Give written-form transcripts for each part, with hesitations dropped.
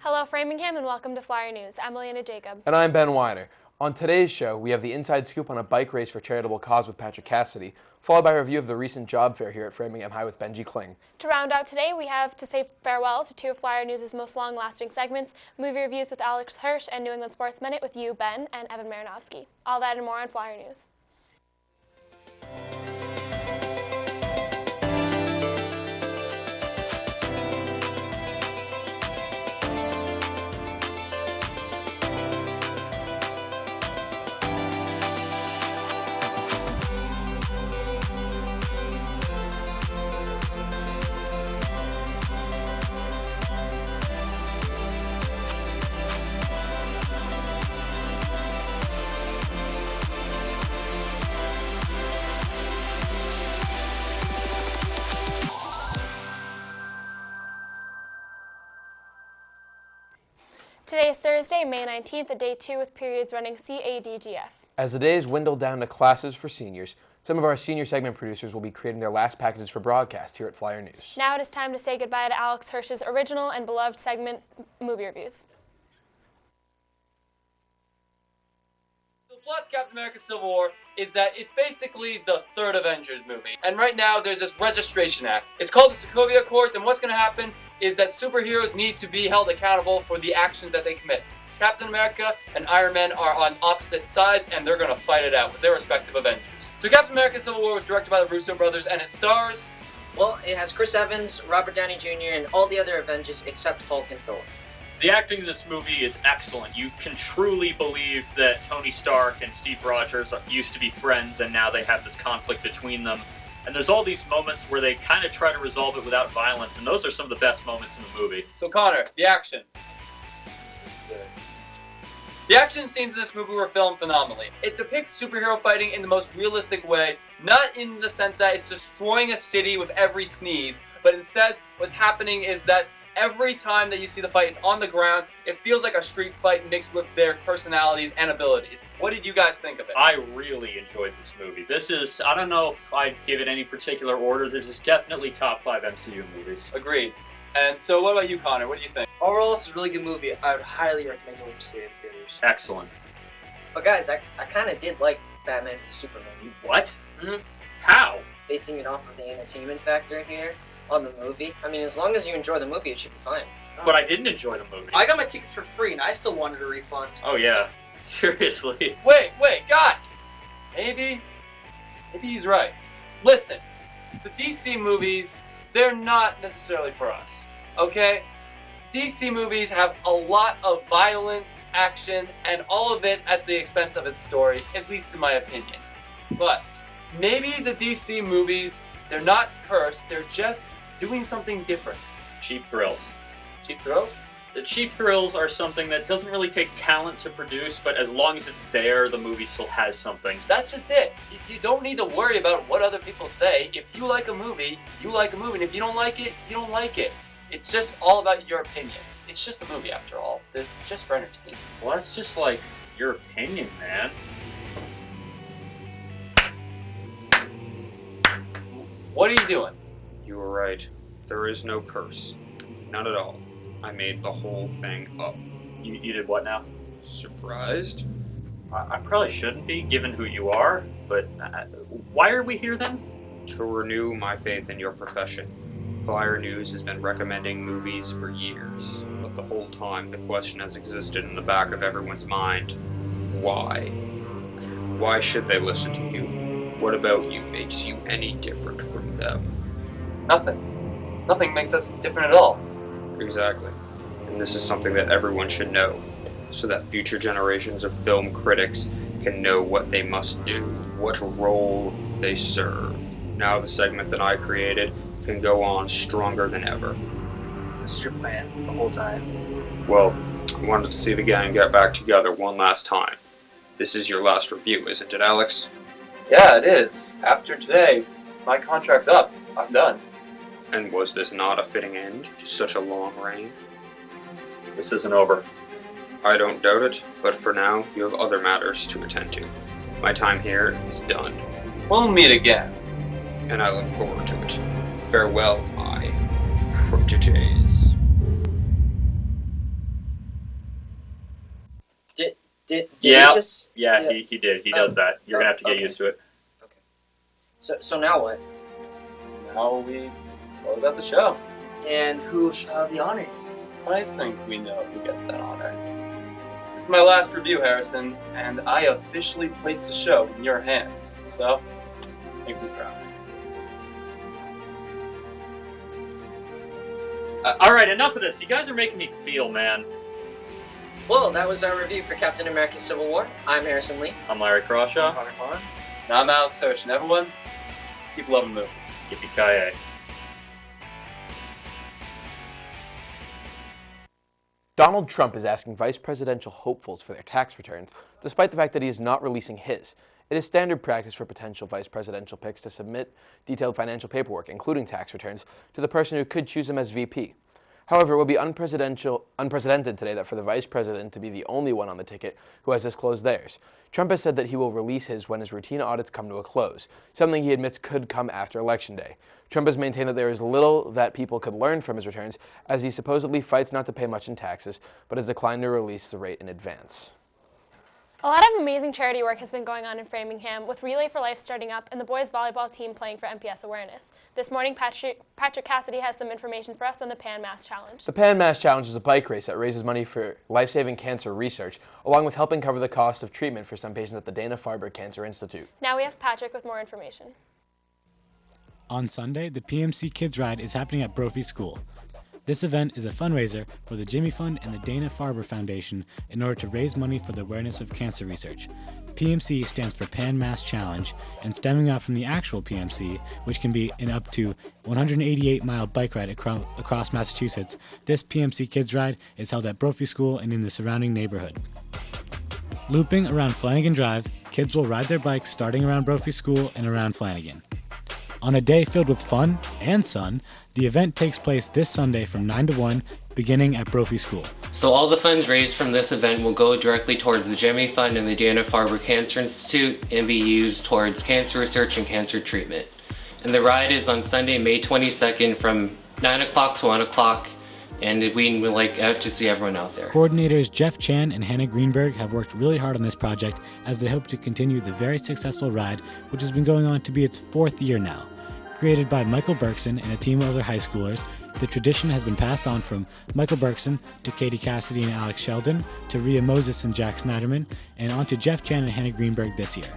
Hello, Framingham, and welcome to Flyer News. I'm Leanna Jacob. And I'm Ben Weiner. On today's show, we have the inside scoop on a bike race for charitable cause with Patrick Cassidy, followed by a review of the recent job fair here at Framingham High with Benji Kling. To round out today, we have to say farewell to two of Flyer News' most long-lasting segments, movie reviews with Alex Hirsch and New England Sports Minute with you, Ben, and Evan Marinovsky. All that and more on Flyer News. Today is Thursday, May 19th, a day 2 with periods running CADGF. As the days dwindle down to classes for seniors, some of our senior segment producers will be creating their last packages for broadcast here at Flyer News. Now it is time to say goodbye to Alex Hirsch's original and beloved segment, Movie Reviews. The plot to Captain America Civil War is that it's basically the third Avengers movie. And right now there's this registration act. It's called the Sokovia Accords, and what's going to happen is that superheroes need to be held accountable for the actions that they commit. Captain America and Iron Man are on opposite sides, and they're going to fight it out with their respective Avengers. So Captain America Civil War was directed by the Russo brothers, and it stars... Well, it has Chris Evans, Robert Downey Jr., and all the other Avengers except Hulk and Thor. The acting in this movie is excellent. You can truly believe that Tony Stark and Steve Rogers used to be friends, and now they have this conflict between them. And there's all these moments where they kind of try to resolve it without violence, and those are some of the best moments in the movie. So Connor, the action. The action scenes in this movie were filmed phenomenally. It depicts superhero fighting in the most realistic way, not in the sense that it's destroying a city with every sneeze, but instead what's happening is that every time that you see the fight, it's on the ground. It feels like a street fight mixed with their personalities and abilities. What did you guys think of it? I really enjoyed this movie. This is, I don't know if I'd give it any particular order. This is definitely top 5 MCU movies. Agreed. And so what about you, Connor? What do you think? Overall, this is a really good movie. I would highly recommend going to see it in theaters. Excellent. But guys, I kind of did like Batman v Superman. What? Mm-hmm. How? Basing it off of the entertainment factor here on the movie. I mean, as long as you enjoy the movie, it should be fine. But I didn't enjoy the movie. I got my tickets for free, and I still wanted a refund. Oh yeah, seriously. Wait, guys! Maybe he's right. Listen, the DC movies, they're not necessarily for us, okay? DC movies have a lot of violence, action, and all of it at the expense of its story, at least in my opinion. But maybe the DC movies, they're not cursed, they're just doing something different. Cheap thrills. Cheap thrills? The cheap thrills are something that doesn't really take talent to produce, but as long as it's there, the movie still has something. That's just it. You don't need to worry about what other people say. If you like a movie, you like a movie. And if you don't like it, you don't like it. It's just all about your opinion. It's just a movie after all. They're just for entertainment. Well, that's just like your opinion, man. What are you doing? You were right. There is no curse. None at all. I made the whole thing up. You did what now? Surprised? I probably shouldn't be, given who you are, but why are we here then? To renew my faith in your profession. Flyer News has been recommending movies for years, but the whole time the question has existed in the back of everyone's mind. Why? Why should they listen to you? What about you makes you any different from them? Nothing. Nothing makes us different at all. Exactly. And this is something that everyone should know, so that future generations of film critics can know what they must do, what role they serve. Now the segment that I created can go on stronger than ever. This is your plan the whole time. Well, I wanted to see the gang get back together one last time. This is your last review, isn't it, Alex? Yeah, it is. After today, my contract's up. I'm done. And was this not a fitting end to such a long reign? This isn't over. I don't doubt it, but for now, you have other matters to attend to. My time here is done. We'll meet again. And I look forward to it. Farewell, my proteges. Did Yeah. he just? Yeah, he did. He does that. You're gonna have to get okay. used to it. So now what? Now we close out the show. And who shall have the honors? I think we know who gets that honor. This is my last review, Harrison, and I officially place the show in your hands. So, make me proud. All right, enough of this. You guys are making me feel, man. Well, that was our review for Captain America: Civil War. I'm Harrison Lee. I'm Larry Crawshaw. Connor Collins. Now I'm Alex Hirsch, and everyone, keep loving movies. Yippee-ki-yay. Donald Trump is asking vice presidential hopefuls for their tax returns, despite the fact that he is not releasing his. It is standard practice for potential vice presidential picks to submit detailed financial paperwork, including tax returns, to the person who could choose him as VP. However, it would be unprecedented today that for the vice president to be the only one on the ticket who has disclosed theirs. Trump has said that he will release his when his routine audits come to a close, something he admits could come after Election Day. Trump has maintained that there is little that people could learn from his returns, as he supposedly fights not to pay much in taxes, but has declined to release the rate in advance. A lot of amazing charity work has been going on in Framingham, with Relay for Life starting up and the boys volleyball team playing for MPS awareness. This morning, Patrick Cassidy has some information for us on the Pan Mass Challenge. The Pan Mass Challenge is a bike race that raises money for life-saving cancer research, along with helping cover the cost of treatment for some patients at the Dana-Farber Cancer Institute. Now we have Patrick with more information. On Sunday, the PMC Kids Ride is happening at Brophy School. This event is a fundraiser for the Jimmy Fund and the Dana-Farber Foundation in order to raise money for the awareness of cancer research. PMC stands for Pan Mass Challenge, and stemming off from the actual PMC, which can be an up to 188-mile bike ride across Massachusetts, this PMC Kids Ride is held at Brophy School and in the surrounding neighborhood. Looping around Flanagan Drive, kids will ride their bikes starting around Brophy School and around Flanagan. On a day filled with fun and sun, the event takes place this Sunday from 9 to 1, beginning at Brophy School. So all the funds raised from this event will go directly towards the Jimmy Fund and the Dana-Farber Cancer Institute and be used towards cancer research and cancer treatment. And the ride is on Sunday, May 22nd from 9 o'clock to 1 o'clock, and we would like to see everyone out there. Coordinators Jeff Chan and Hannah Greenberg have worked really hard on this project as they hope to continue the very successful ride, which has been going on to be its 4th year now. Created by Michael Berkson and a team of other high schoolers, the tradition has been passed on from Michael Berkson to Katie Cassidy and Alex Sheldon, to Rhea Moses and Jack Snyderman, and on to Jeff Chan and Hannah Greenberg this year.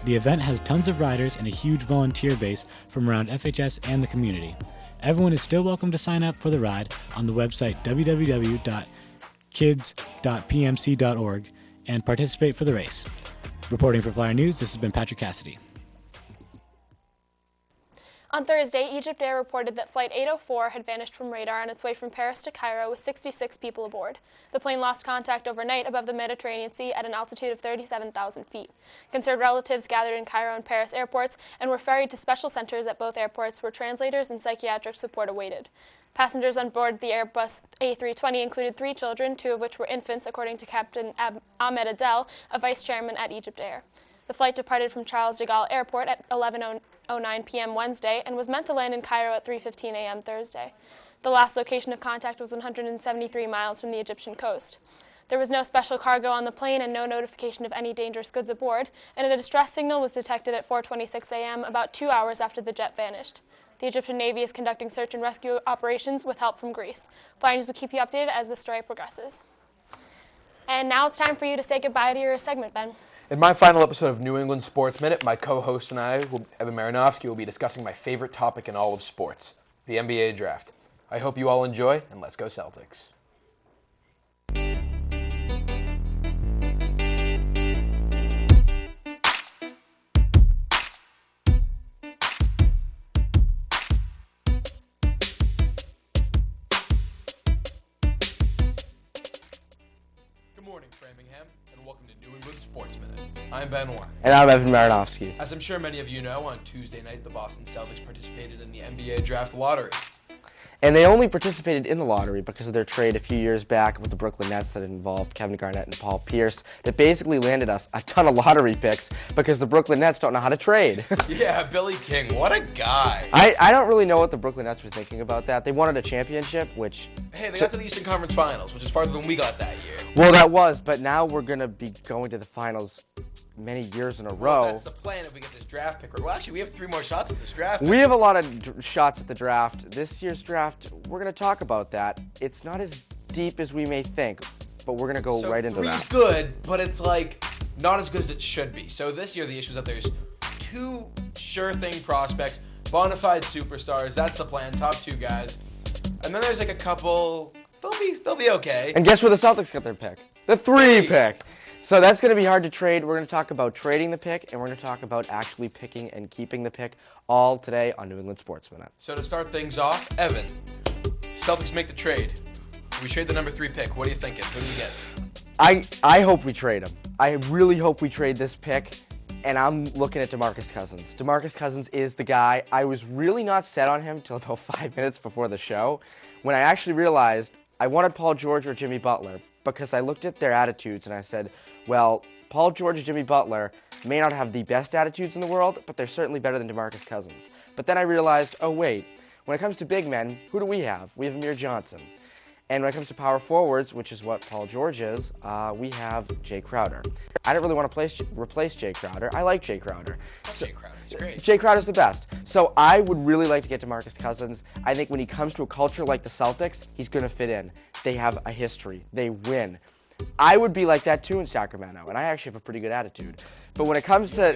The event has tons of riders and a huge volunteer base from around FHS and the community. Everyone is still welcome to sign up for the ride on the website www.kids.pmc.org and participate for the race. Reporting for Flyer News, this has been Patrick Cassidy. On Thursday, EgyptAir reported that Flight 804 had vanished from radar on its way from Paris to Cairo with 66 people aboard. The plane lost contact overnight above the Mediterranean Sea at an altitude of 37,000 feet. Concerned relatives gathered in Cairo and Paris airports and were ferried to special centers at both airports where translators and psychiatric support awaited. Passengers on board the Airbus A320 included 3 children, 2 of which were infants, according to Captain Ahmed Adel, a vice chairman at EgyptAir. The flight departed from Charles de Gaulle Airport at 11:09 p.m. Wednesday and was meant to land in Cairo at 3:15 a.m. Thursday. The last location of contact was 173 miles from the Egyptian coast. There was no special cargo on the plane and no notification of any dangerous goods aboard, and a distress signal was detected at 4:26 a.m., about 2 hours after the jet vanished. The Egyptian Navy is conducting search and rescue operations with help from Greece. Flyer News will keep you updated as the story progresses. And now it's time for you to say goodbye to your segment, Ben. In my final episode of New England Sports Minute, my co-host and I, Evan Marinofsky, will be discussing my favorite topic in all of sports, the NBA draft. I hope you all enjoy, and let's go Celtics. Good morning, Framingham, and welcome to New England Sports Minute. I'm Ben Warren. And I'm Evan Marinofsky. As I'm sure many of you know, on Tuesday night, the Boston Celtics participated in the NBA draft lottery. And they only participated in the lottery because of their trade a few years back with the Brooklyn Nets that involved Kevin Garnett and Paul Pierce that basically landed us a ton of lottery picks because the Brooklyn Nets don't know how to trade. Yeah, Billy King, what a guy. I don't really know what the Brooklyn Nets were thinking about that. They wanted a championship, which... Hey, they got to the Eastern Conference Finals, which is farther than we got that year. Well, that was, but now we're going to be going to the finals many years in a row. Well, that's the plan if we get this draft pick. Well, actually, we have 3 more shots at this draft pick. We have a lot of shots at the draft. This year's draft, we're going to talk about that. It's not as deep as we may think, but we're going to go right into that. So 3's good, but it's like not as good as it should be. So this year, the issue is that there's 2 sure-thing prospects, bona fide superstars. That's the plan, top 2 guys. And then there's like a couple, they'll be okay. And guess where the Celtics got their pick? The 3 pick. So that's going to be hard to trade. We're going to talk about trading the pick, and we're going to talk about actually picking and keeping the pick all today on New England Sports Minute. So to start things off, Evan, Celtics make the trade. We trade the number 3 pick. What are you thinking? Who do we get? I hope we trade him. I really hope we trade this pick, and I'm looking at DeMarcus Cousins. DeMarcus Cousins is the guy. I was really not set on him till about 5 minutes before the show when I actually realized I wanted Paul George or Jimmy Butler because I looked at their attitudes and I said, well, Paul George and Jimmy Butler may not have the best attitudes in the world, but they're certainly better than DeMarcus Cousins. But then I realized, oh wait, when it comes to big men, who do we have? We have Amir Johnson. And when it comes to power forwards, which is what Paul George is, we have Jay Crowder. I don't really want to replace Jay Crowder. I like Jay Crowder. Jay Crowder, he's great. Jay Crowder's the best. So I would really like to get DeMarcus Cousins. I think when he comes to a culture like the Celtics, he's going to fit in. They have a history. They win. I would be like that too in Sacramento, and I actually have a pretty good attitude. But when it comes to...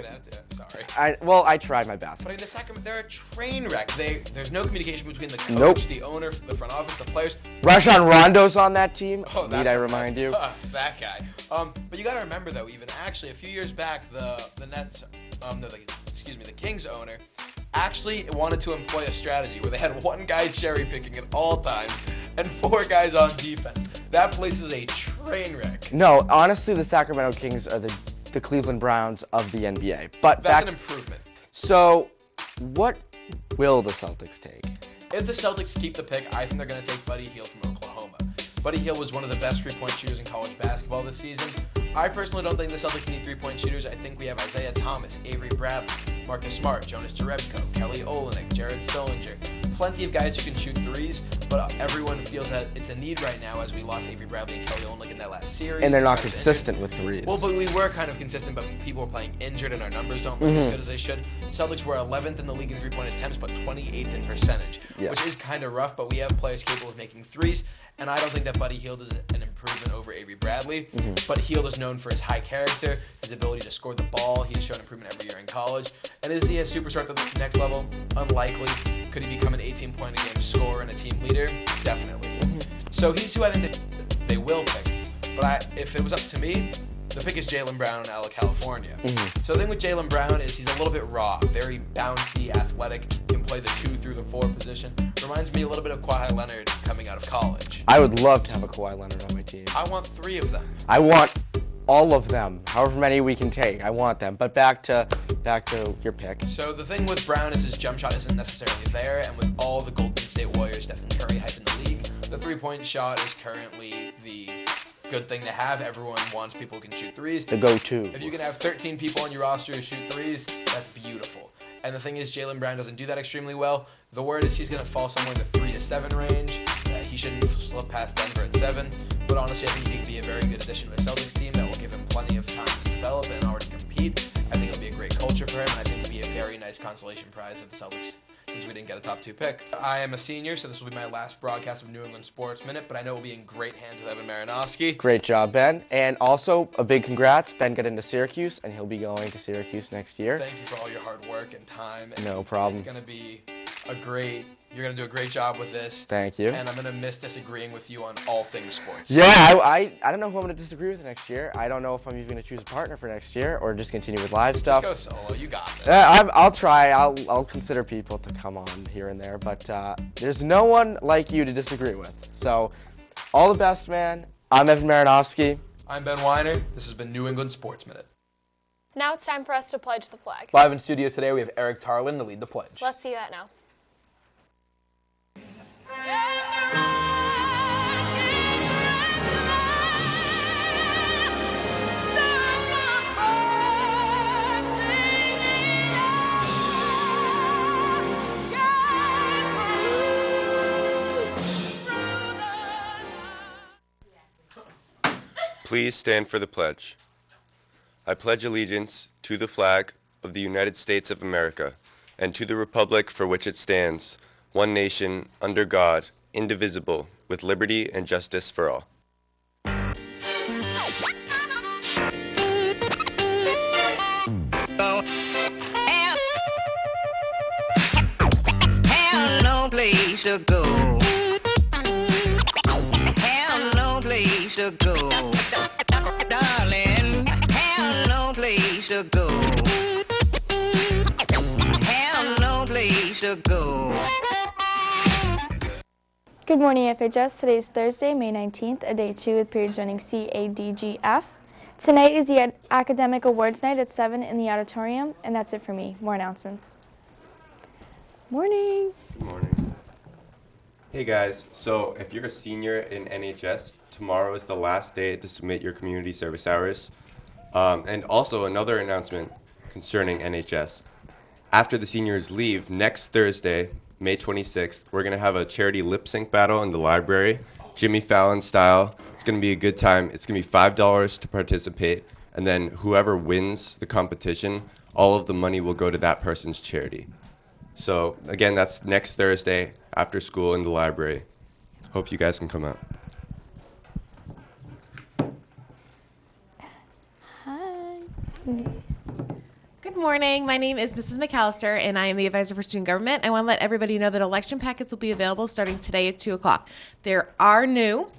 Sorry. I tried my best. But in the Sacramento, they're a train wreck. There's no communication between the coach, the owner, the front office, the players. Rajon Rondo's on that team. Oh, Need I remind you? That guy. But you got to remember, though, even actually a few years back, the Nets, the Kings owner actually wanted to employ a strategy where they had 1 guy cherry picking at all times and 4 guys on defense. That place is a train wreck. No, honestly, the Sacramento Kings are the Cleveland Browns of the NBA. But that's an improvement. So, what will the Celtics take? If the Celtics keep the pick, I think they're going to take Buddy Hield from Oklahoma. Buddy Hield was one of the best 3-point shooters in college basketball this season. I personally don't think the Celtics need 3-point shooters. I think we have Isaiah Thomas, Avery Bradley, Marcus Smart, Jonas Jerebko, Kelly Olynyk, Jared Sullinger. Plenty of guys who can shoot threes, but everyone feels that it's a need right now as we lost Avery Bradley and Kelly Olynyk in that last series. And they're not consistent with threes. Well, but we were kind of consistent, but people were playing injured and our numbers don't look as good as they should. Celtics were 11th in the league in 3-point attempts, but 28th in percentage, which is kind of rough, but we have players capable of making threes. And I don't think that Buddy Hield is an improvement over Avery Bradley. But Hield is known for his high character, his ability to score the ball. He has shown improvement every year in college. And is he a superstar at the next level? Unlikely. Could he become an 18-point-a-game scorer and a team leader? Definitely. So he's who I think that they will pick. But if it was up to me, the pick is Jaylen Brown out of California. So the thing with Jaylen Brown is he's a little bit raw, very bouncy, athletic, can play the 2 through the 4 position. Reminds me a little bit of Kawhi Leonard coming out of college. I would love to have a Kawhi Leonard on my team. I want 3 of them. I want all of them, however many we can take. I want them. But back to your pick. So the thing with Brown is his jump shot isn't necessarily there, and with all the Golden State Warriors, Stephen Curry hype in the league, the 3-point shot is currently the good thing to have. Everyone wants people who can shoot threes. The go-to. If you can have 13 people on your roster who shoot threes, that's beautiful. And the thing is, Jaylen Brown doesn't do that extremely well. The word is he's going to fall somewhere in the 3 to 7 range. He shouldn't slip past Denver at 7. But honestly, I think he could be a very good addition to a Celtics team that will give him plenty of time to develop and already compete. I think it'll be a great culture for him, and I think it'll be a very nice consolation prize if the Celtics, since we didn't get a top 2 pick. I am a senior, so this will be my last broadcast of New England Sports Minute, but I know we'll be in great hands with Evan Marinofsky. Great job, Ben. And also, a big congrats. Ben got into Syracuse, and he'll be going to Syracuse next year. Thank you for all your hard work and time. No problem. It's going to be you're going to do a great job with this. Thank you. And I'm going to miss disagreeing with you on all things sports. Yeah, I don't know who I'm going to disagree with next year. I don't know if I'm even going to choose a partner for next year or just continue with live stuff. Just go solo. You got this. I'll try. I'll consider people to come on here and there, but there's no one like you to disagree with. So, all the best, man. I'm Evan Marinofsky. I'm Ben Weiner. This has been New England Sports Minute. Now it's time for us to pledge the flag. Live in studio today, we have Eric Tarlin to lead the pledge. Let's see that now. Please stand for the pledge. I pledge allegiance to the flag of the United States of America and to the republic for which it stands, one nation, under God, indivisible, with liberty and justice for all. Have no place to go. Have no place to go. Darling, have no place to go. Have no place to go. Good morning, FHS. Today is Thursday, May 19th, a day 2 with periods running C, A, D, G, F. Tonight is the Academic Awards Night at 7 in the auditorium, and that's it for me. More announcements. Morning. Good morning. Hey guys, so if you're a senior in NHS, tomorrow is the last day to submit your community service hours. And also another announcement concerning NHS. After the seniors leave, next Thursday, May 26th, we're going to have a charity lip sync battle in the library, Jimmy Fallon style. It's going to be a good time. It's going to be $5 to participate, and then whoever wins the competition, all of the money will go to that person's charity. So again, that's next Thursday after school in the library. Hope you guys can come out. Hi. Good morning. My name is Mrs. McAllister, and I am the advisor for student government. I want to let everybody know that election packets will be available starting today at 2 o'clock. They are new.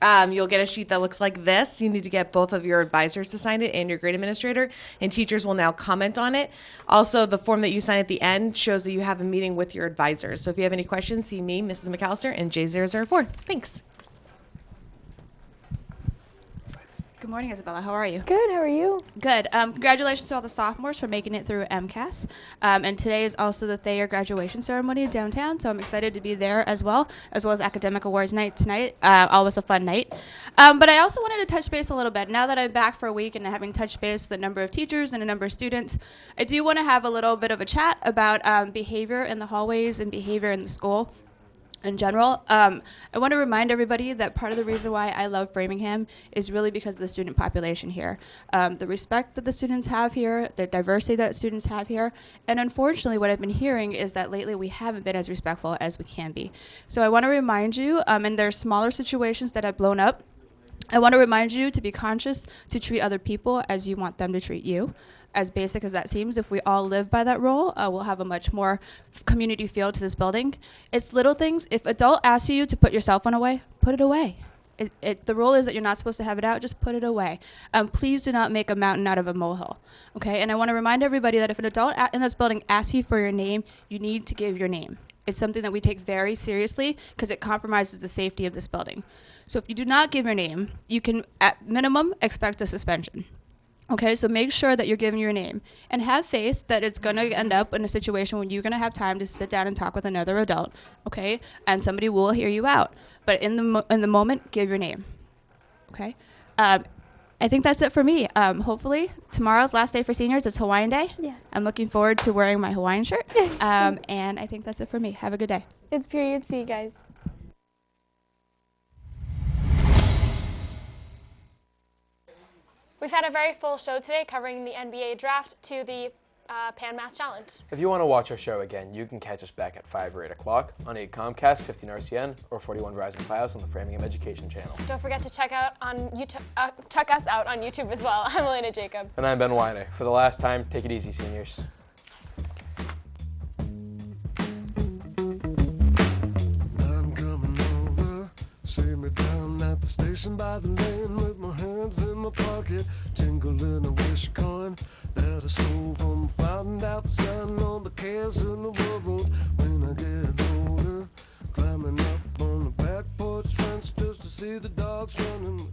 You'll get a sheet that looks like this. You need to get both of your advisors to sign it and your grade administrator, and teachers will now comment on it. Also, the form that you sign at the end shows that you have a meeting with your advisors. So if you have any questions, see me, Mrs. McAllister, and J004. Thanks. Good morning, Isabella. How are you? Good. How are you? Good. Congratulations to all the sophomores for making it through MCAS. And today is also the Thayer graduation ceremony downtown, so I'm excited to be there as well as Academic Awards Night tonight. Always a fun night. But I also wanted to touch base a little bit. Now that I'm back for a week and having touched base with a number of teachers and a number of students, I do want to have a little bit of a chat about behavior in the hallways and behavior in the school in general. I want to remind everybody that part of the reason why I love Framingham is really because of the student population here. The respect that the students have here, the diversity that students have here, and unfortunately what I've been hearing is that lately we haven't been as respectful as we can be. So I want to remind you, and there are smaller situations that have blown up, I want to remind you to be conscious to treat other people as you want them to treat you. As basic as that seems, if we all live by that rule, we'll have a much more community feel to this building. It's little things. If adult asks you to put your cell phone away, put it away. The rule is that you're not supposed to have it out, just put it away. Please do not make a mountain out of a molehill, okay? And I want to remind everybody that if an adult in this building asks you for your name, you need to give your name. It's something that we take very seriously because it compromises the safety of this building. So if you do not give your name, you can, at minimum, expect a suspension. Okay, so make sure that you're giving your name and have faith that it's going to end up in a situation when you're going to have time to sit down and talk with another adult, okay? And somebody will hear you out. But in the moment, give your name, okay? I think that's it for me. Hopefully, tomorrow's last day for seniors. It's Hawaiian Day. Yes. I'm looking forward to wearing my Hawaiian shirt. And I think that's it for me. Have a good day. It's period C, guys. We've had a very full show today covering the NBA draft to the Pan Mass Challenge. If you want to watch our show again, you can catch us back at 5 or 8 o'clock on 8 Comcast, 15 RCN, or 41 Verizon Fios on the Framingham Education Channel. Don't forget to check us out on YouTube as well. I'm Elena Jacob. And I'm Ben Weiner. For the last time, take it easy, seniors. I'm coming over, save me down at the station by the lane with my hands in my pocket, jingling a wish coin that I stole from the fountain that was down on the cares in the world. When I get older, climbing up on the back porch fence just to see the dogs running.